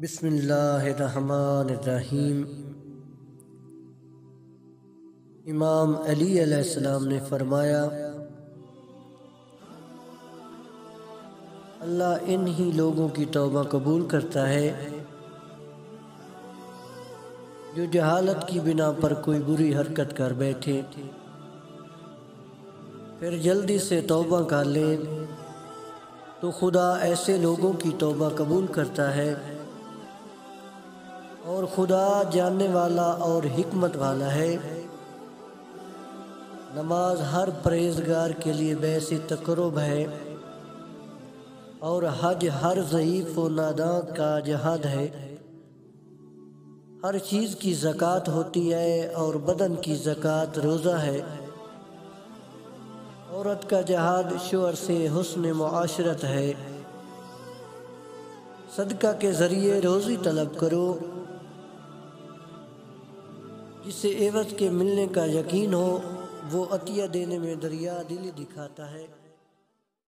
بسم اللہ الرحمن الرحیم۔ امام علی علیہ السلام نے فرمایا، اللہ انہی لوگوں کی توبہ قبول کرتا ہے جو جہالت کی بنا پر کوئی بری حرکت کر بیٹھے، پھر جلدی سے توبہ کر لیں تو خدا ایسے لوگوں کی توبہ قبول کرتا ہے، اور خدا جاننے والا اور حکمت والا ہے۔ نماز ہر پرہیزگار کے لیے باعث تقرب ہے، اور حج ہر ضعیف و ناداں کا جہاد ہے۔ ہر چیز کی زکوٰۃ ہوتی ہے، اور بدن کی زکوٰۃ روزہ ہے۔ عورت کا جہاد شوہر سے حسن معاشرت ہے۔ صدقہ کے ذریعے روزی طلب کرو، جسے عوض کے ملنے کا یقین ہو، وہ عطیہ دینے میں دریا دلی دکھاتا ہے۔